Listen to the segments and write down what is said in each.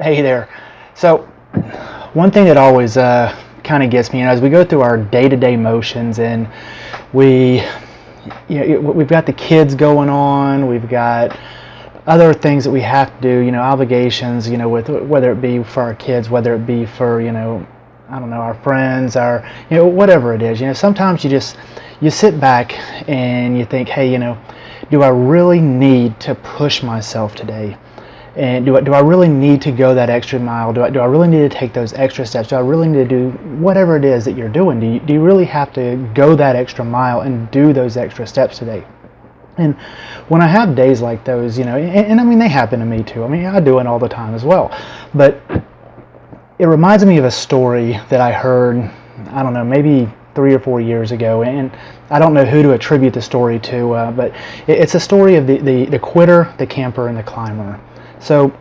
Hey there. So, one thing that always kind of gets me, as we go through our day-to-day motions, and we, we've got the kids going on, we've got other things that we have to do, obligations, with whether it be for our kids, whether it be for, I don't know, our friends, our, whatever it is. Sometimes you sit back and you think, hey, do I really need to push myself today? And do I really need to go that extra mile? Do I really need to take those extra steps? Do I really need to do whatever it is that you're doing? Do you really have to go that extra mile and do those extra steps today? And when I have days like those, and I mean, they happen to me too. I mean, I do it all the time as well. But it reminds me of a story that I heard, I don't know, maybe 3 or 4 years ago, and I don't know who to attribute the story to, but it's a story of the quitter, the camper, and the climber. So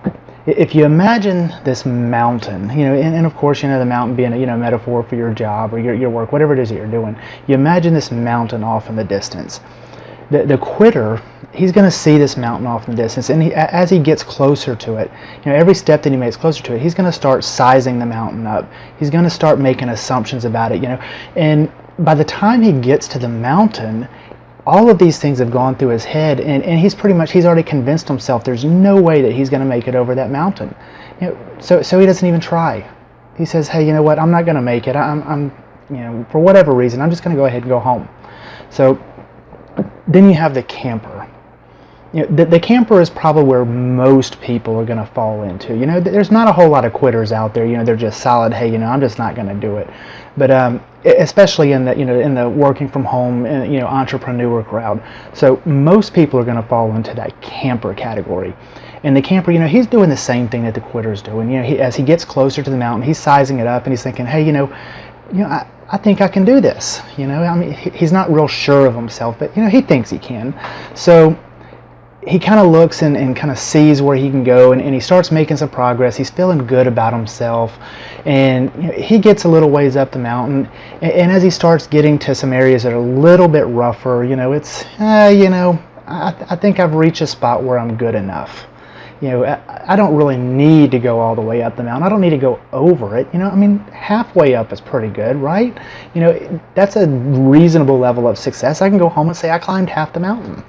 if you imagine this mountain, and of course, the mountain being a metaphor for your job or your work, whatever it is that you're doing, you imagine this mountain off in the distance. The quitter, he's going to see this mountain off in the distance, and as he gets closer to it, every step that he makes closer to it, he's going to start sizing the mountain up. He's going to start making assumptions about it, and by the time he gets to the mountain, all of these things have gone through his head, and he's already convinced himself there's no way that he's going to make it over that mountain. So he doesn't even try. He says, hey, you know what, I'm not going to make it. I'm for whatever reason, I'm just going to go ahead and go home. So then you have the camper. The camper is probably where most people are going to fall into. There's not a whole lot of quitters out there. They're just solid. Hey, I'm just not going to do it. But especially in the working from home, entrepreneur crowd. So most people are going to fall into that camper category. And the camper, he's doing the same thing that the quitter's doing. As he gets closer to the mountain, he's sizing it up and he's thinking, hey, I think I can do this. I mean, he's not real sure of himself, but he thinks he can. So he kind of looks and kind of sees where he can go, and he starts making some progress. He's feeling good about himself, and he gets a little ways up the mountain, and as he starts getting to some areas that are a little bit rougher, I think I've reached a spot where I'm good enough. I don't really need to go all the way up the mountain. I don't need to go over it. I mean, halfway up is pretty good, right? That's a reasonable level of success. I can go home and say I climbed half the mountain.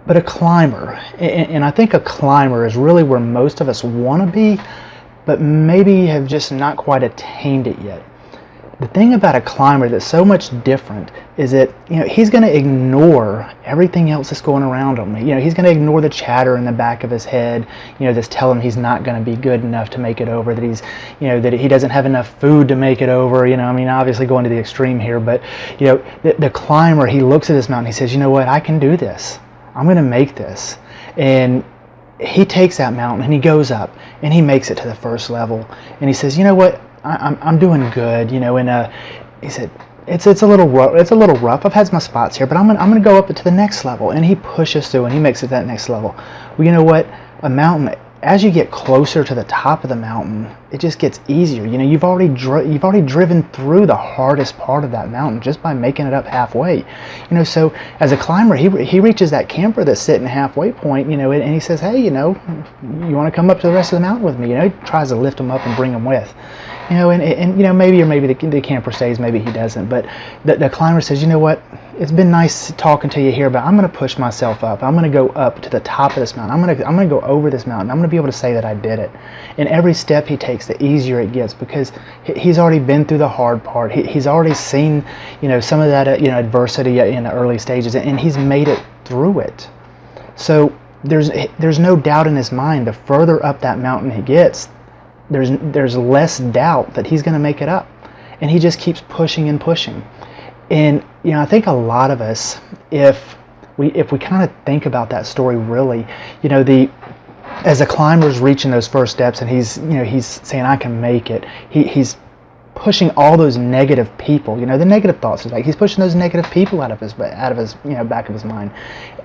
But a climber, and I think a climber is really where most of us want to be, but maybe have just not quite attained it yet. The thing about a climber that's so much different is that he's going to ignore everything else that's going around him. He's going to ignore the chatter in the back of his head, that's telling him he's not going to be good enough to make it over, that he's that he doesn't have enough food to make it over. I mean, obviously going to the extreme here, but the climber, he looks at this mountain, he says, you know what, I can do this. I'm going to make this. And he takes that mountain and he goes up and he makes it to the first level, and he says, you know what, I'm doing good, and he said, it's a little rough. I've had my spots here, but I'm gonna go up to the next level. And he pushes through and he makes it to that next level. Well, you know what, a mountain, as you get closer to the top of the mountain, it just gets easier. You've already driven through the hardest part of that mountain just by making it up halfway. So as a climber, he reaches that camper that's sitting halfway point, and he says, hey, you want to come up to the rest of the mountain with me? He tries to lift him up and bring him with. Maybe the camper stays, maybe he doesn't, but the climber says, you know what, it's been nice talking to you here, but I'm going to push myself up. I'm going to go up to the top of this mountain. I'm going to go over this mountain. I'm going to be able to say that I did it. And every step he takes, the easier it gets, because he's already been through the hard part. He's already seen, some of that, adversity in the early stages, and he's made it through it. So there's no doubt in his mind. The further up that mountain he gets, there's less doubt that he's going to make it up, and he just keeps pushing and pushing. And I think a lot of us, if we kind of think about that story really, as a climber's reaching those first steps and he's saying I can make it, he's pushing all those negative people, the negative thoughts, like he's pushing those negative people out of his back of his mind.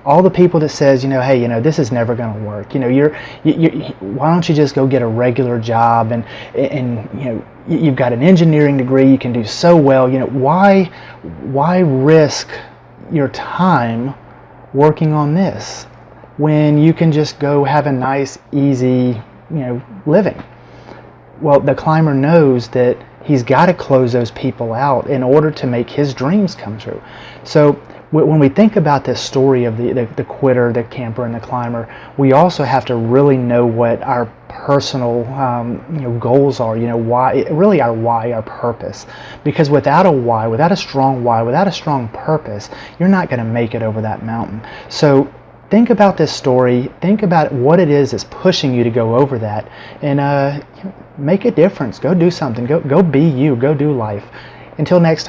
All the people that says, hey, this is never going to work. Why don't you just go get a regular job, and you've got an engineering degree, you can do so well. Why risk your time working on this? when you can just go have a nice, easy, living? Well, the climber knows that he's got to close those people out in order to make his dreams come true. So when we think about this story of the quitter, the camper, and the climber, we also have to really know what our personal goals are. Why, really our why, our purpose. Because without a why, without a strong purpose, you're not going to make it over that mountain. So think about this story. Think about what it is that's pushing you to go over that, and make a difference. Go do something. Go be you. Go do life. Until next time.